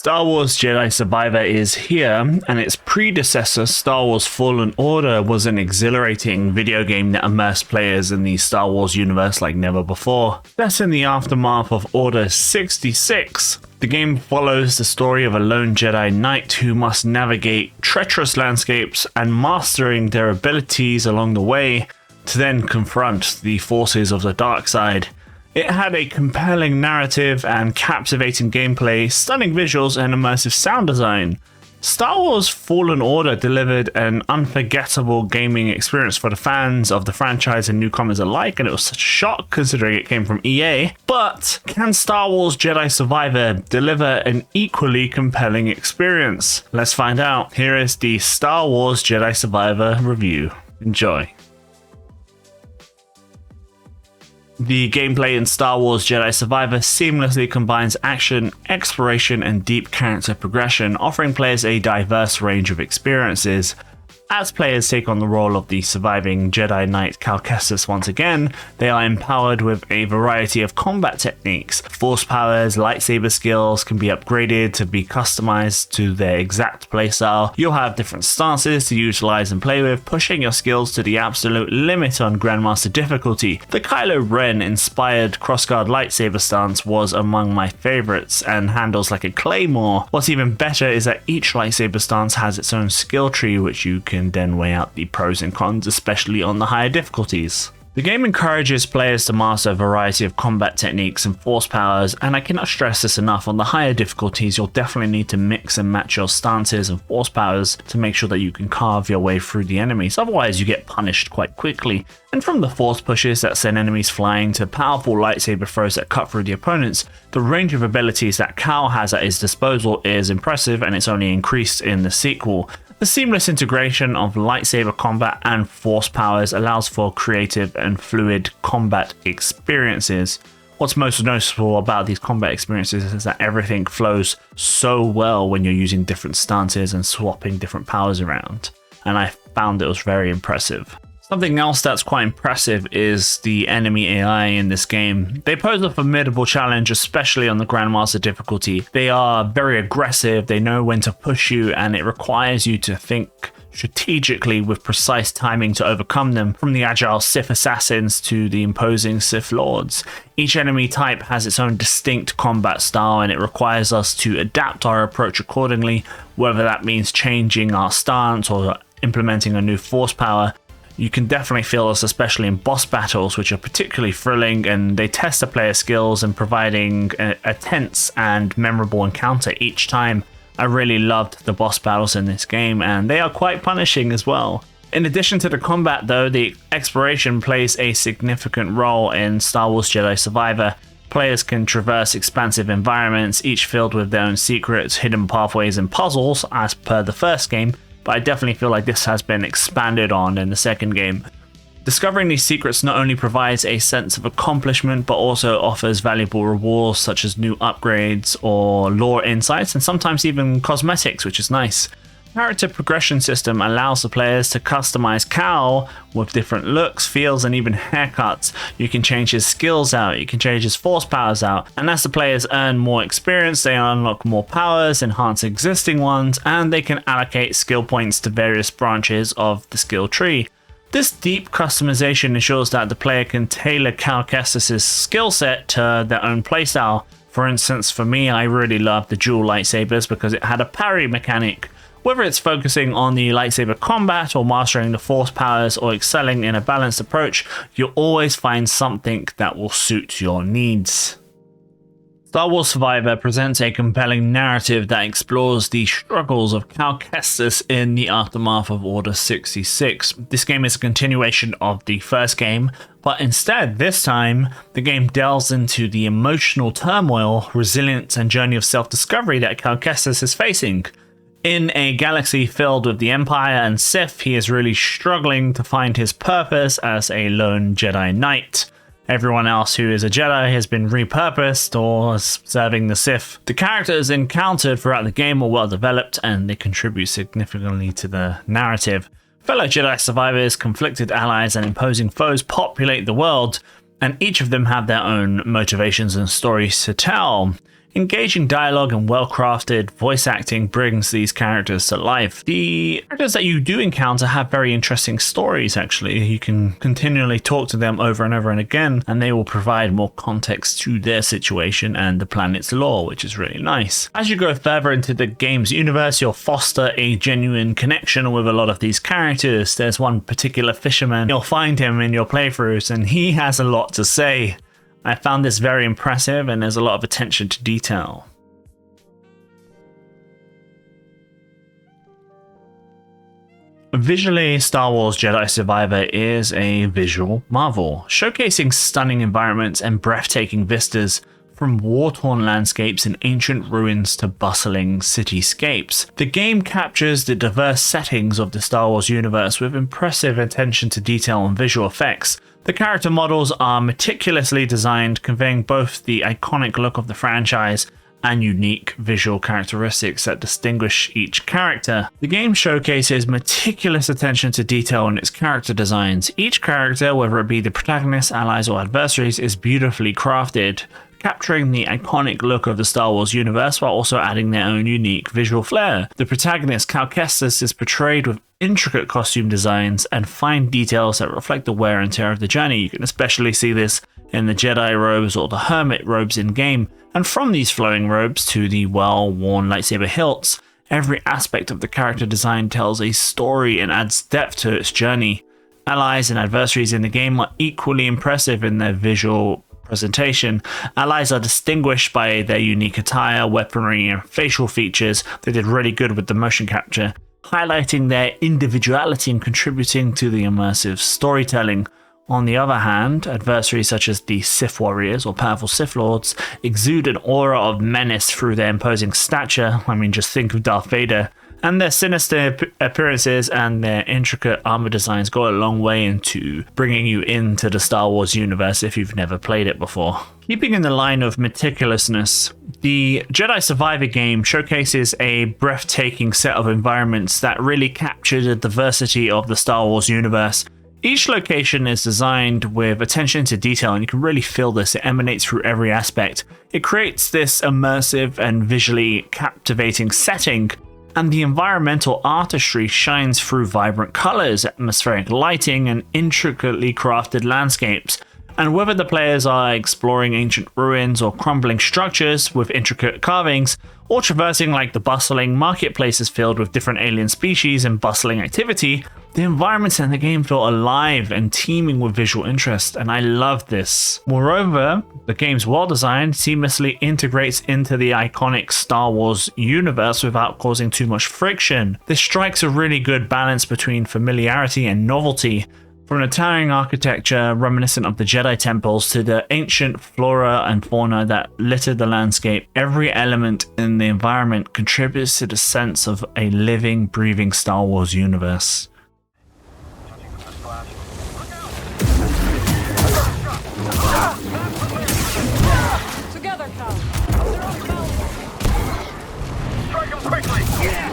Star Wars Jedi Survivor is here, and its predecessor, Star Wars Fallen Order, was an exhilarating video game that immersed players in the Star Wars universe like never before. Set in the aftermath of Order 66, the game follows the story of a lone Jedi Knight who must navigate treacherous landscapes and mastering their abilities along the way to then confront the forces of the dark side. It had a compelling narrative and captivating gameplay, stunning visuals, and immersive sound design. Star Wars Fallen Order delivered an unforgettable gaming experience for the fans of the franchise and newcomers alike, and it was such a shock considering it came from EA. But can Star Wars Jedi Survivor deliver an equally compelling experience? Let's find out. Here is the Star Wars Jedi Survivor review. Enjoy. The gameplay in Star Wars Jedi Survivor seamlessly combines action, exploration, and deep character progression, offering players a diverse range of experiences. As players take on the role of the surviving Jedi Knight Cal Kestis once again, they are empowered with a variety of combat techniques. Force powers, lightsaber skills can be upgraded to be customized to their exact playstyle. You'll have different stances to utilize and play with, pushing your skills to the absolute limit on Grandmaster difficulty. The Kylo Ren inspired crossguard lightsaber stance was among my favorites and handles like a claymore. What's even better is that each lightsaber stance has its own skill tree, which you can then weigh out the pros and cons, especially on the higher difficulties. The game encourages players to master a variety of combat techniques and force powers, and I cannot stress this enough. On the higher difficulties, you'll definitely need to mix and match your stances and force powers to make sure that you can carve your way through the enemies, otherwise you get punished quite quickly. And from the force pushes that send enemies flying to powerful lightsaber throws that cut through the opponents, the range of abilities that Cal has at his disposal is impressive, and it's only increased in the sequel. The seamless integration of lightsaber combat and force powers allows for creative and fluid combat experiences. What's most noticeable about these combat experiences is that everything flows so well when you're using different stances and swapping different powers around, and I found it was very impressive. Something else that's quite impressive is the enemy AI in this game. They pose a formidable challenge, especially on the Grandmaster difficulty. They are very aggressive, they know when to push you, and it requires you to think strategically with precise timing to overcome them, from the agile Sith assassins to the imposing Sith lords. Each enemy type has its own distinct combat style, and it requires us to adapt our approach accordingly, whether that means changing our stance or implementing a new force power. You can definitely feel this, especially in boss battles, which are particularly thrilling, and they test the player's skills in providing a tense and memorable encounter each time. I really loved the boss battles in this game, and they are quite punishing as well. In addition to the combat though, the exploration plays a significant role in Star Wars Jedi Survivor. Players can traverse expansive environments, each filled with their own secrets, hidden pathways, and puzzles as per the first game, but I definitely feel like this has been expanded on in the second game. Discovering these secrets not only provides a sense of accomplishment, but also offers valuable rewards such as new upgrades or lore insights, and sometimes even cosmetics, which is nice. The character progression system allows the players to customize Cal with different looks, feels, and even haircuts. You can change his skills out, you can change his force powers out, and as the players earn more experience, they unlock more powers, enhance existing ones, and they can allocate skill points to various branches of the skill tree. This deep customization ensures that the player can tailor Cal Kestis' skill set to their own playstyle. For instance, for me, I really loved the dual lightsabers because it had a parry mechanic. Whether it's focusing on the lightsaber combat or mastering the force powers or excelling in a balanced approach, you'll always find something that will suit your needs. Star Wars Survivor presents a compelling narrative that explores the struggles of Cal Kestis in the aftermath of Order 66. This game is a continuation of the first game, but instead, this time, the game delves into the emotional turmoil, resilience, and journey of self-discovery that Cal Kestis is facing. In a galaxy filled with the Empire and Sith, he is really struggling to find his purpose as a lone Jedi Knight. Everyone else who is a Jedi has been repurposed or is serving the Sith. The characters encountered throughout the game are well developed, and they contribute significantly to the narrative. Fellow Jedi survivors, conflicted allies, and imposing foes populate the world, and each of them have their own motivations and stories to tell. Engaging dialogue and well-crafted voice acting brings these characters to life. The characters that you do encounter have very interesting stories, actually. You can continually talk to them over and over and again, and they will provide more context to their situation and the planet's lore, which is really nice. As you go further into the game's universe, you'll foster a genuine connection with a lot of these characters. There's one particular fisherman. You'll find him in your playthroughs, and he has a lot to say. I found this very impressive, and there's a lot of attention to detail. Visually, Star Wars Jedi Survivor is a visual marvel, showcasing stunning environments and breathtaking vistas from war-torn landscapes and ancient ruins to bustling cityscapes. The game captures the diverse settings of the Star Wars universe with impressive attention to detail and visual effects. The character models are meticulously designed, conveying both the iconic look of the franchise and unique visual characteristics that distinguish each character. The game showcases meticulous attention to detail in its character designs. Each character, whether it be the protagonist, allies, or adversaries, is beautifully crafted, capturing the iconic look of the Star Wars universe while also adding their own unique visual flair. The protagonist, Cal Kestis, is portrayed with intricate costume designs and fine details that reflect the wear and tear of the journey. You can especially see this in the Jedi robes or the hermit robes in-game, and from these flowing robes to the well-worn lightsaber hilts, every aspect of the character design tells a story and adds depth to its journey. Allies and adversaries in the game are equally impressive in their visual presentation. Allies are distinguished by their unique attire, weaponry, and facial features. They did really good with the motion capture, highlighting their individuality and contributing to the immersive storytelling. On the other hand, adversaries such as the Sith warriors or powerful Sith lords exude an aura of menace through their imposing stature. I mean, just think of Darth Vader. And their sinister appearances and their intricate armor designs go a long way into bringing you into the Star Wars universe if you've never played it before. Keeping in the line of meticulousness, the Jedi Survivor game showcases a breathtaking set of environments that really capture the diversity of the Star Wars universe. Each location is designed with attention to detail, and you can really feel this. It emanates through every aspect. It creates this immersive and visually captivating setting, and the environmental artistry shines through vibrant colors, atmospheric lighting, and intricately crafted landscapes. And whether the players are exploring ancient ruins or crumbling structures with intricate carvings, or traversing like the bustling marketplaces filled with different alien species and bustling activity, the environments in the game feel alive and teeming with visual interest, and I love this. Moreover, the game's world design seamlessly integrates into the iconic Star Wars universe without causing too much friction. This strikes a really good balance between familiarity and novelty. From the towering architecture reminiscent of the Jedi temples to the ancient flora and fauna that littered the landscape, every element in the environment contributes to the sense of a living, breathing Star Wars universe. Together, Cal. Strike him quickly! Yeah!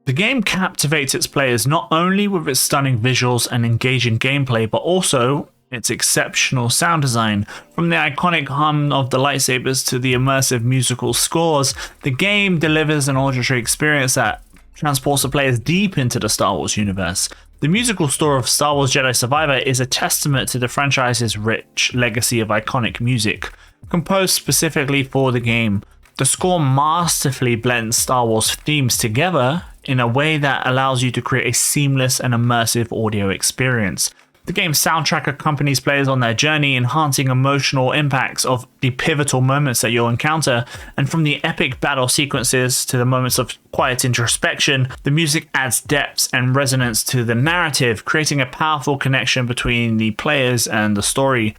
The game captivates its players not only with its stunning visuals and engaging gameplay, but also its exceptional sound design. From the iconic hum of the lightsabers to the immersive musical scores, the game delivers an auditory experience that transports the players deep into the Star Wars universe. The musical score of Star Wars Jedi Survivor is a testament to the franchise's rich legacy of iconic music, composed specifically for the game. The score masterfully blends Star Wars themes together in a way that allows you to create a seamless and immersive audio experience. The game's soundtrack accompanies players on their journey, enhancing emotional impacts of the pivotal moments that you'll encounter. And from the epic battle sequences to the moments of quiet introspection, the music adds depth and resonance to the narrative, creating a powerful connection between the players and the story.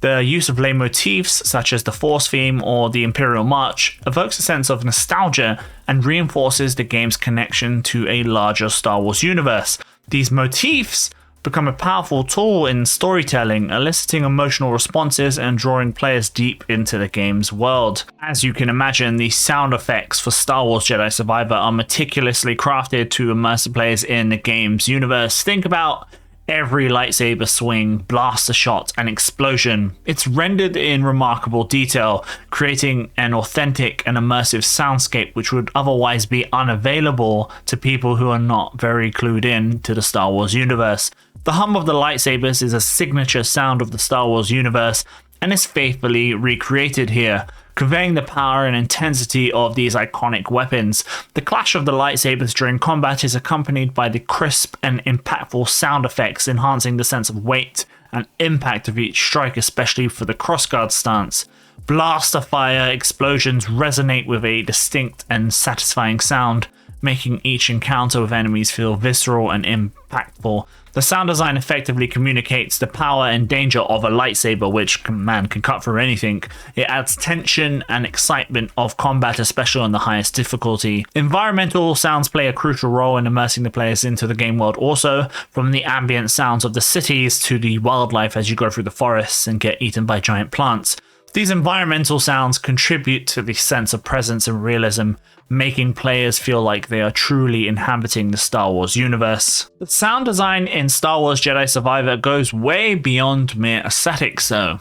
The use of lay motifs, such as the Force theme or the Imperial March, evokes a sense of nostalgia and reinforces the game's connection to a larger Star Wars universe. These motifs become a powerful tool in storytelling, eliciting emotional responses and drawing players deep into the game's world. As you can imagine, the sound effects for Star Wars Jedi Survivor are meticulously crafted to immerse players in the game's universe. Think about every lightsaber swing, blaster shot, and explosion. It's rendered in remarkable detail, creating an authentic and immersive soundscape which would otherwise be unavailable to people who are not very clued in to the Star Wars universe. The hum of the lightsabers is a signature sound of the Star Wars universe and is faithfully recreated here, conveying the power and intensity of these iconic weapons. The clash of the lightsabers during combat is accompanied by the crisp and impactful sound effects, enhancing the sense of weight and impact of each strike, especially for the crossguard stance. Blaster fire explosions resonate with a distinct and satisfying sound, making each encounter with enemies feel visceral and impactful. The sound design effectively communicates the power and danger of a lightsaber, which can cut through anything. It adds tension and excitement of combat, especially on the highest difficulty. Environmental sounds play a crucial role in immersing the players into the game world also, from the ambient sounds of the cities to the wildlife as you go through the forests and get eaten by giant plants. These environmental sounds contribute to the sense of presence and realism, making players feel like they are truly inhabiting the Star Wars universe. The sound design in Star Wars Jedi Survivor goes way beyond mere aesthetics though.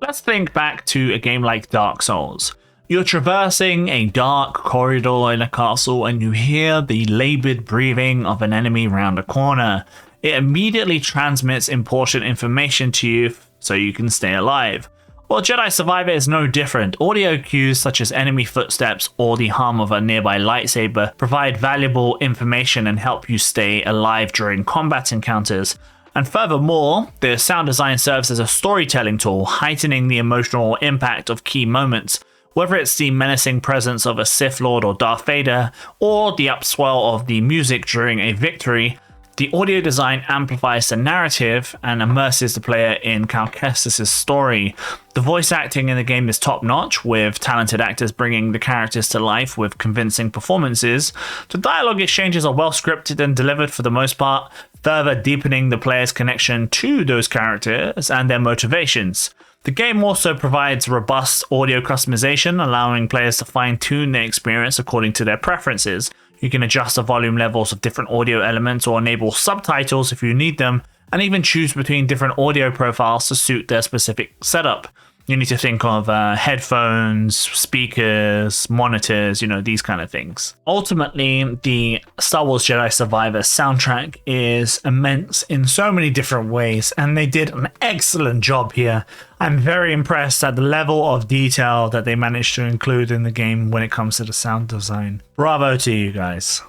Let's think back to a game like Dark Souls. You're traversing a dark corridor in a castle and you hear the labored breathing of an enemy round a corner. It immediately transmits important information to you so you can stay alive. Well, Jedi Survivor is no different. Audio cues such as enemy footsteps or the hum of a nearby lightsaber provide valuable information and help you stay alive during combat encounters. And furthermore, the sound design serves as a storytelling tool, heightening the emotional impact of key moments. Whether it's the menacing presence of a Sith Lord or Darth Vader, or the upswell of the music during a victory, the audio design amplifies the narrative and immerses the player in Cal Kestis' story. The voice acting in the game is top-notch, with talented actors bringing the characters to life with convincing performances. The dialogue exchanges are well scripted and delivered for the most part, further deepening the player's connection to those characters and their motivations. The game also provides robust audio customization, allowing players to fine-tune their experience according to their preferences. You can adjust the volume levels of different audio elements or enable subtitles if you need them, and even choose between different audio profiles to suit their specific setup. You need to think of headphones, speakers, monitors, these kind of things. Ultimately, the Star Wars Jedi Survivor soundtrack is immense in so many different ways, and they did an excellent job here. I'm very impressed at the level of detail that they managed to include in the game when it comes to the sound design. Bravo to you guys.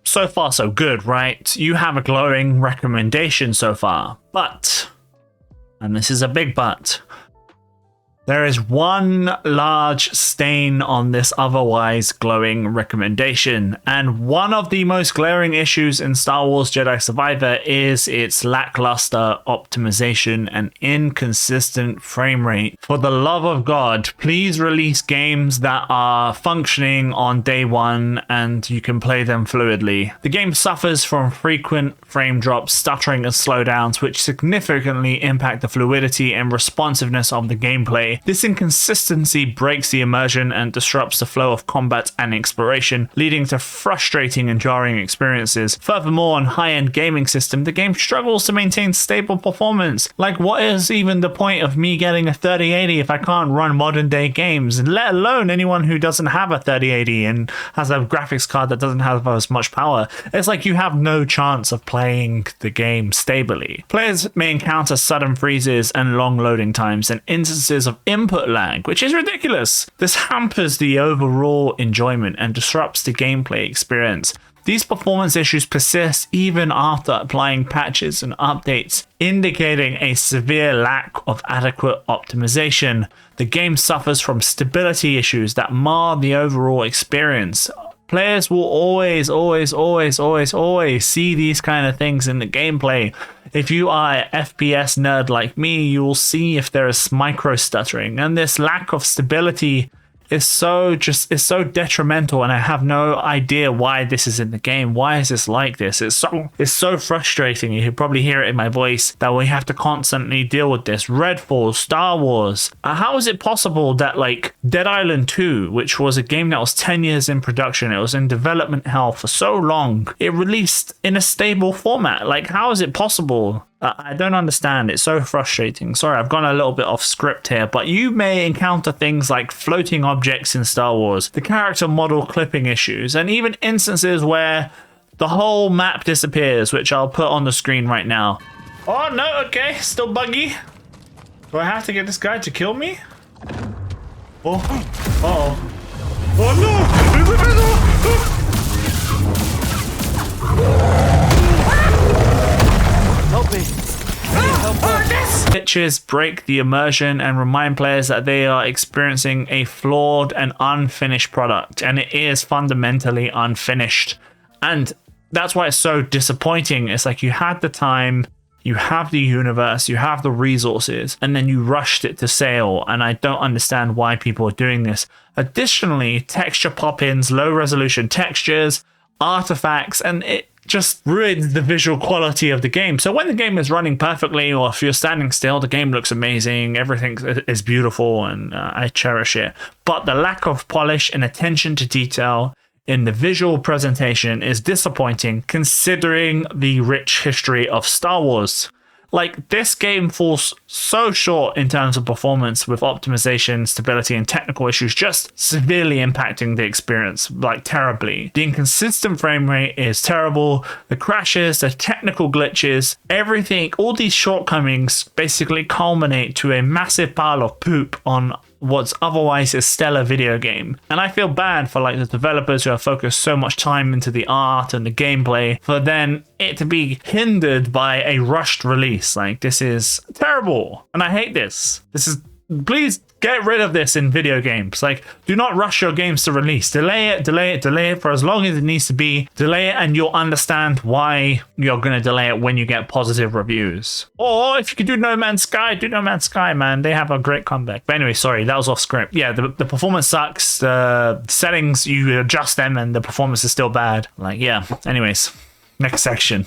So far so good, right? You have a glowing recommendation so far, but, and this is a big but, there is one large stain on this otherwise glowing recommendation, and one of the most glaring issues in Star Wars Jedi Survivor is its lackluster optimization and inconsistent frame rate. For the love of God, please release games that are functioning on day one and you can play them fluidly. The game suffers from frequent frame drops, stuttering and slowdowns, which significantly impact the fluidity and responsiveness of the gameplay. This inconsistency breaks the immersion and disrupts the flow of combat and exploration, leading to frustrating and jarring experiences. Furthermore, on high-end gaming system, the game struggles to maintain stable performance. Like, what is even the point of me getting a 3080 if I can't run modern-day games, and let alone anyone who doesn't have a 3080 and has a graphics card that doesn't have as much power? It's like you have no chance of playing the game stably. Players may encounter sudden freezes and long loading times and instances of input lag, which is ridiculous. This hampers the overall enjoyment and disrupts the gameplay experience. These performance issues persist even after applying patches and updates, indicating a severe lack of adequate optimization. The game suffers from stability issues that mar the overall experience. Players will always see these kind of things in the gameplay. if you are an FPS nerd like me, you will see if there is micro stuttering, and this lack of stability is so detrimental, and I have no idea why this is in the game. Why is this like this? It's so frustrating. You can probably hear it in my voice that we have to constantly deal with this. Redfall, Star Wars. How is it possible that like Dead Island 2, which was a game that was 10 years in production, it was in development hell for so long, it released in a stable format? Like, how is it possible? I don't understand. It's so frustrating. Sorry, I've gone a little bit off script here, but you may encounter things like floating objects in Star Wars, the character model clipping issues, and even instances where the whole map disappears, which I'll put on the screen right now. Oh no, okay, still buggy. Do I have to get this guy to kill me? Oh, uh-oh. Help me. Glitches break the immersion and remind players that they are experiencing a flawed and unfinished product, and it is fundamentally unfinished. And that's why it's so disappointing. It's like you had the time, you have the universe, you have the resources, and then you rushed it to sale, and I don't understand why people are doing this. Additionally, texture pop-ins, low resolution textures, artifacts, and it just ruins the visual quality of the game. So when the game is running perfectly, or if you're standing still, the game looks amazing, everything is beautiful, and I cherish it. But the lack of polish and attention to detail in the visual presentation is disappointing, considering the rich history of Star Wars. Like, this game falls so short in terms of performance, with optimization, stability, and technical issues just severely impacting the experience, like terribly. The inconsistent frame rate is terrible. The crashes, the technical glitches, everything, all these shortcomings basically culminate to a massive pile of poop on what's otherwise a stellar video game. And I feel bad for like the developers who have focused so much time into the art and the gameplay, for then it to be hindered by a rushed release. Like, this is terrible, and I hate this. Please get rid of this in video games. Like, do not rush your games to release. Delay it for as long as it needs to be. Delay it, and you'll understand why you're going to delay it when you get positive reviews. Or if you could do No Man's Sky, do No Man's Sky, man. They have a great comeback. But anyway, sorry, that was off script. Yeah, the performance sucks. The settings, you adjust them, and the performance is still bad. Like, yeah. Anyways, next section.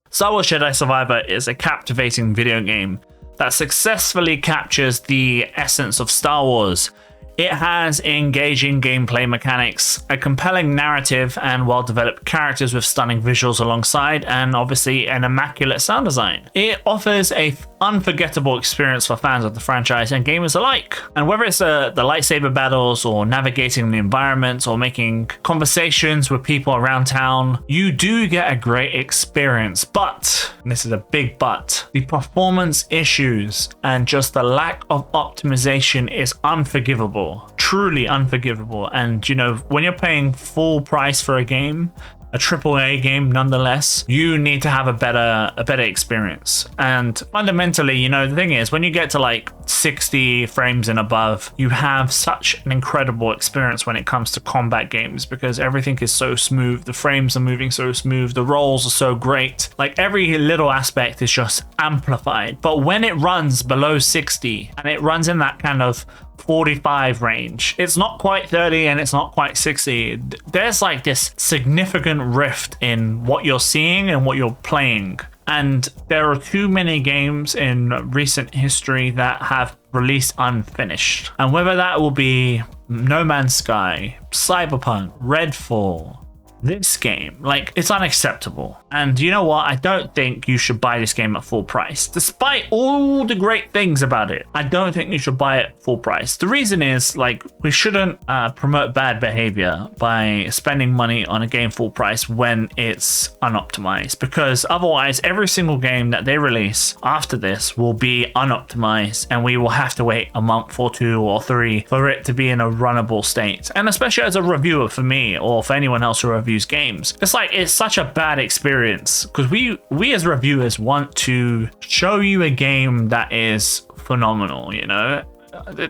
Star Wars Jedi Survivor is a captivating video game that successfully captures the essence of Star Wars. It has engaging gameplay mechanics, a compelling narrative, and well-developed characters with stunning visuals alongside, and obviously an immaculate sound design. It offers a unforgettable experience for fans of the franchise and gamers alike. And whether it's the lightsaber battles, or navigating the environments, or making conversations with people around town, you do get a great experience. But, and this is a big but, the performance issues and just the lack of optimization is unforgivable. Truly unforgivable. And you know, when you're paying full price for a game, a AAA game nonetheless, you need to have a better experience. And fundamentally, you know, the thing is, when you get to like 60 frames and above, you have such an incredible experience when it comes to combat games, because everything is so smooth, the frames are moving so smooth, the rolls are so great, like every little aspect is just amplified. But when it runs below 60 and it runs in that kind of 45 range, it's not quite 30 and it's not quite 60, there's like this significant rift in what you're seeing and what you're playing. And there are too many games in recent history that have released unfinished, and whether that will be No Man's Sky, Cyberpunk, Redfall, this game, like, it's unacceptable. And you know what? I don't think you should buy this game at full price. Despite all the great things about it, I don't think you should buy it full price. The reason is, like, we shouldn't promote bad behavior by spending money on a game full price when it's unoptimized, because otherwise every single game that they release after this will be unoptimized, and we will have to wait a month or 2 or 3 for it to be in a runnable state. And especially as a reviewer, for me, or for anyone else who reviews games, it's like, it's such a bad experience, because we as reviewers want to show you a game that is phenomenal, you know.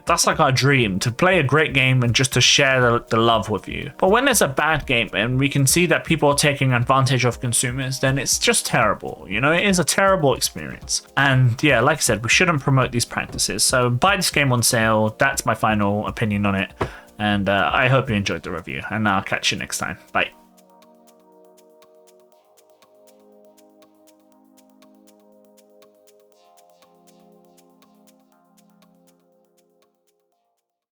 That's like our dream, to play a great game and just to share the love with you. But when there's a bad game and we can see that people are taking advantage of consumers, then it's just terrible. You know, it is a terrible experience. And yeah, like I said, we shouldn't promote these practices. So buy this game on sale. That's my final opinion on it. And I hope you enjoyed the review, and I'll catch you next time. Bye.